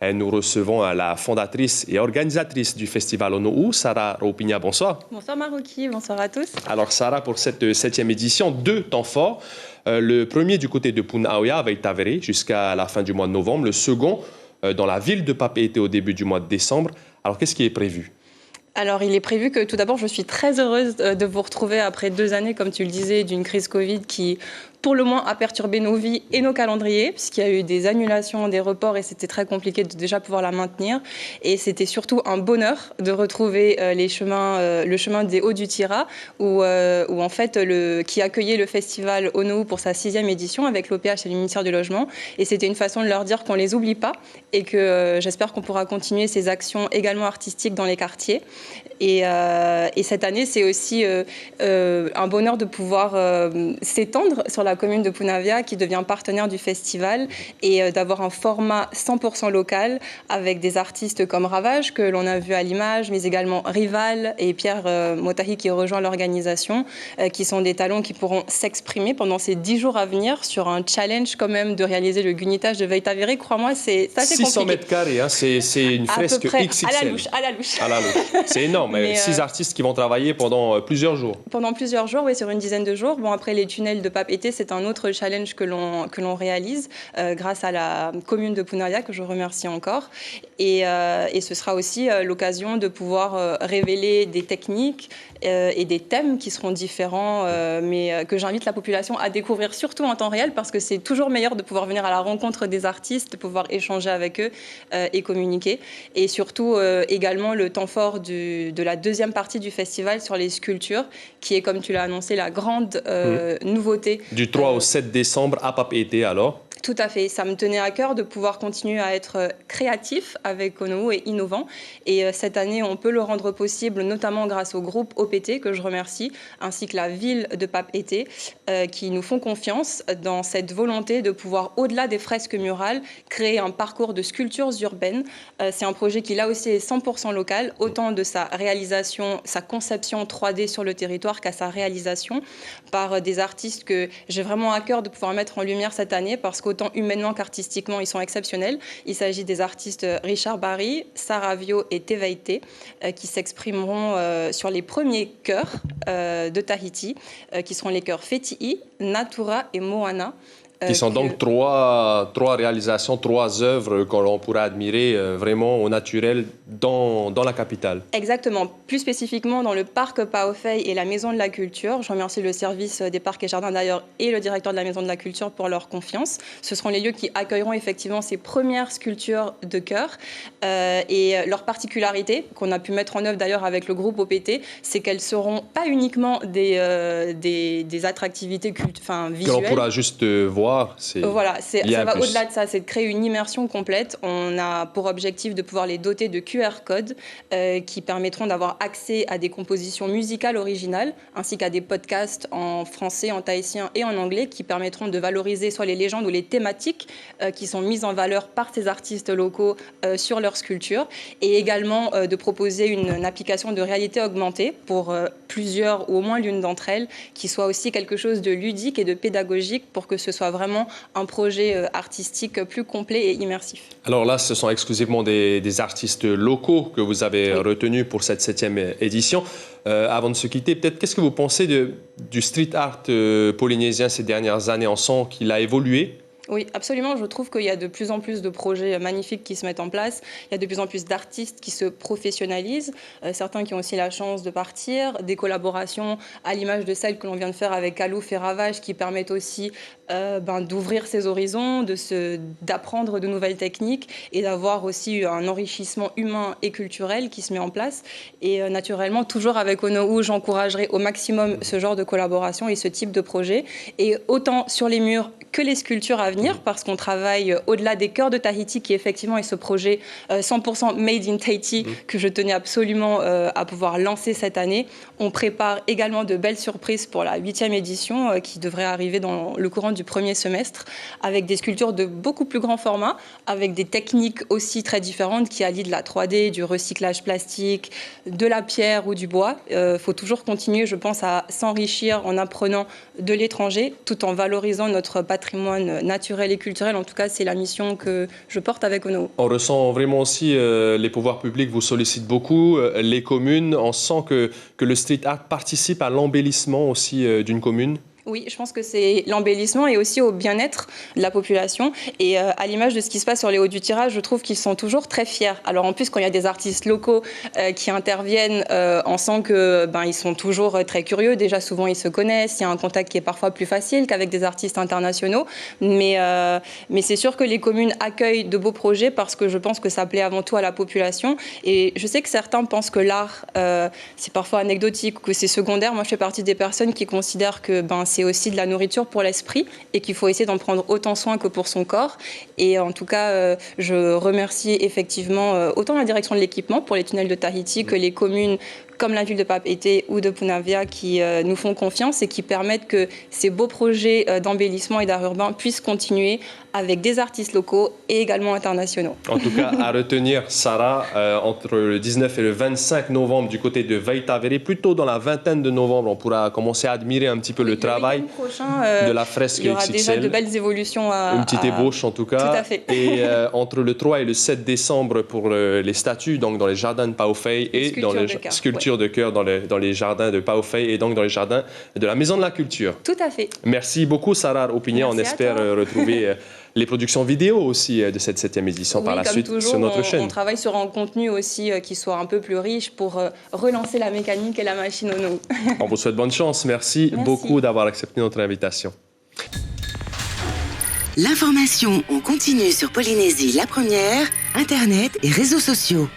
Nous recevons la fondatrice et organisatrice du festival Ono'u, Sarah Ropigna. Bonsoir. Bonsoir Marouki, bonsoir à tous. Alors Sarah, pour cette 7e édition, 2 temps forts. Le premier du côté de Punaauia avec Tavere jusqu'à la fin du mois de novembre. Le second dans la ville de Papeete au début du mois de décembre. Alors qu'est-ce qui est prévu ? Alors, il est prévu que tout d'abord, je suis très heureuse de vous retrouver après 2 années, comme tu le disais, d'une crise Covid qui, pour le moins, a perturbé nos vies et nos calendriers, puisqu'il y a eu des annulations, des reports, et c'était très compliqué de déjà pouvoir la maintenir. Et c'était surtout un bonheur de retrouver le chemin des Hauts du Tira, où en fait, qui accueillait le festival Ono'u pour sa 6e édition avec l'OPH et le ministère du Logement. Et c'était une façon de leur dire qu'on ne les oublie pas et que j'espère qu'on pourra continuer ces actions également artistiques dans les quartiers. Et cette année, c'est aussi un bonheur de pouvoir s'étendre sur la commune de Punaauia, qui devient partenaire du festival, et d'avoir un format 100% local avec des artistes comme Ravage, que l'on a vu à l'image, mais également Rival et Pierre Motahi qui rejoint l'organisation, qui sont des talents qui pourront s'exprimer pendant ces 10 jours à venir sur un challenge quand même de réaliser le gunitage de Veitavere. Crois-moi, c'est assez compliqué. 600 mètres carrés, hein, c'est une fresque XXL. À la louche. C'est énorme. Mais 6 artistes qui vont travailler pendant plusieurs jours. Pendant plusieurs jours, oui, sur une dizaine de jours. Bon, après, les tunnels de Papeete, c'est un autre challenge que l'on réalise grâce à la commune de Punaauia, que je remercie encore. Et ce sera aussi l'occasion de pouvoir révéler des techniques et des thèmes qui seront différents, mais que j'invite la population à découvrir, surtout en temps réel, parce que c'est toujours meilleur de pouvoir venir à la rencontre des artistes, de pouvoir échanger avec eux et communiquer. Et surtout, également, le temps fort de la 2e partie du festival sur les sculptures, qui est, comme tu l'as annoncé, la grande nouveauté. Du 3 au 7 décembre à Papeete, alors ? Tout à fait. Ça me tenait à cœur de pouvoir continuer à être créatif avec Ono'u et innovant. Et cette année, on peut le rendre possible, notamment grâce au groupe OPT, que je remercie, ainsi que la ville de Papeete, qui nous font confiance dans cette volonté de pouvoir, au-delà des fresques murales, créer un parcours de sculptures urbaines. C'est un projet qui, là aussi, est 100% local, autant de sa réalisation, sa conception 3D sur le territoire qu'à sa réalisation, par des artistes que j'ai vraiment à cœur de pouvoir mettre en lumière cette année, parce qu'autant humainement qu'artistiquement, ils sont exceptionnels. Il s'agit des artistes Richard Barry, Sarah Vio et Teveite, qui s'exprimeront sur les premiers chœurs de Tahiti, qui seront les chœurs Feti'i, Natura et Moana. Qui sont donc trois réalisations, 3 œuvres que l'on pourra admirer vraiment au naturel dans la capitale. Exactement. Plus spécifiquement dans le parc Paofei et la Maison de la Culture. Je remercie le service des parcs et jardins d'ailleurs et le directeur de la Maison de la Culture pour leur confiance. Ce seront les lieux qui accueilleront effectivement ces premières sculptures de chœur. Et leur particularité, qu'on a pu mettre en œuvre d'ailleurs avec le groupe OPT, c'est qu'elles seront pas uniquement des attractivités visuelles. Que l'on pourra juste voir. Voilà, ça va au-delà de ça, c'est de créer une immersion complète. On a pour objectif de pouvoir les doter de QR codes qui permettront d'avoir accès à des compositions musicales originales, ainsi qu'à des podcasts en français, en tahitien et en anglais qui permettront de valoriser soit les légendes ou les thématiques qui sont mises en valeur par ces artistes locaux sur leurs sculptures, et également de proposer une application de réalité augmentée pour plusieurs ou au moins l'une d'entre elles, qui soit aussi quelque chose de ludique et de pédagogique pour que ce soit vraiment un projet artistique plus complet et immersif. Alors là, ce sont exclusivement des artistes locaux que vous avez retenus pour cette 7e édition. Avant de se quitter, peut-être, qu'est-ce que vous pensez du street art polynésien ces dernières années? On sent qu'il a évolué. Oui, absolument. Je trouve qu'il y a de plus en plus de projets magnifiques qui se mettent en place. Il y a de plus en plus d'artistes qui se professionnalisent, certains qui ont aussi la chance de partir, des collaborations à l'image de celles que l'on vient de faire avec Alouf et Ravage qui permettent aussi d'ouvrir ses horizons, d'apprendre de nouvelles techniques et d'avoir aussi un enrichissement humain et culturel qui se met en place. Et naturellement, toujours avec Ono'u, j'encouragerai au maximum ce genre de collaboration et ce type de projet. Et autant sur les murs que les sculptures à venir, parce qu'on travaille au-delà des chœurs de Tahiti, qui effectivement est ce projet 100% Made in Tahiti que je tenais absolument à pouvoir lancer cette année. On prépare également de belles surprises pour la 8e édition qui devrait arriver dans le courant du premier semestre, avec des sculptures de beaucoup plus grand format, avec des techniques aussi très différentes qui allient de la 3D, du recyclage plastique, de la pierre ou du bois. Faut toujours continuer, je pense, à s'enrichir en apprenant de l'étranger, tout en valorisant notre patrimoine patrimoine naturel et culturel. En tout cas, c'est la mission que je porte avec Ono. On ressent vraiment aussi les pouvoirs publics vous sollicitent beaucoup, les communes. On sent que le street art participe à l'embellissement aussi d'une commune. Oui, je pense que c'est l'embellissement et aussi au bien-être de la population. Et à l'image de ce qui se passe sur les hauts du tirage, je trouve qu'ils sont toujours très fiers. Alors en plus, quand il y a des artistes locaux qui interviennent, on sent que ils sont toujours très curieux. Déjà, souvent, ils se connaissent. Il y a un contact qui est parfois plus facile qu'avec des artistes internationaux. Mais c'est sûr que les communes accueillent de beaux projets parce que je pense que ça plaît avant tout à la population. Et je sais que certains pensent que l'art, c'est parfois anecdotique, que c'est secondaire. Moi, je fais partie des personnes qui considèrent que c'est aussi de la nourriture pour l'esprit et qu'il faut essayer d'en prendre autant soin que pour son corps. Et en tout cas, je remercie effectivement autant la direction de l'équipement pour les tunnels de Tahiti que les communes comme la ville de Papeete ou de Punavia qui nous font confiance et qui permettent que ces beaux projets d'embellissement et d'art urbain puissent continuer avec des artistes locaux et également internationaux. En tout cas, à retenir, Sarah, entre le 19 et le 25 novembre du côté de Veitaveri, plutôt dans la vingtaine de novembre, on pourra commencer à admirer un petit peu le travail prochain, de la fresque XXL. Il y aura déjà de belles évolutions Une petite ébauche en tout cas. Tout à fait. Et entre le 3 et le 7 décembre pour les statues, donc dans les jardins de Paufei et dans les sculptures de cœur dans les jardins de Paufei et donc dans les jardins de la Maison de la Culture. Tout à fait. Merci beaucoup Sarah Opinion. On espère retrouver les productions vidéo aussi de cette 7e édition par la suite toujours, sur notre chaîne. On travaille sur un contenu aussi qui soit un peu plus riche pour relancer la mécanique et la machine Ono. On vous souhaite bonne chance. Merci beaucoup d'avoir accepté notre invitation. L'information en continu sur Polynésie la première, Internet et réseaux sociaux.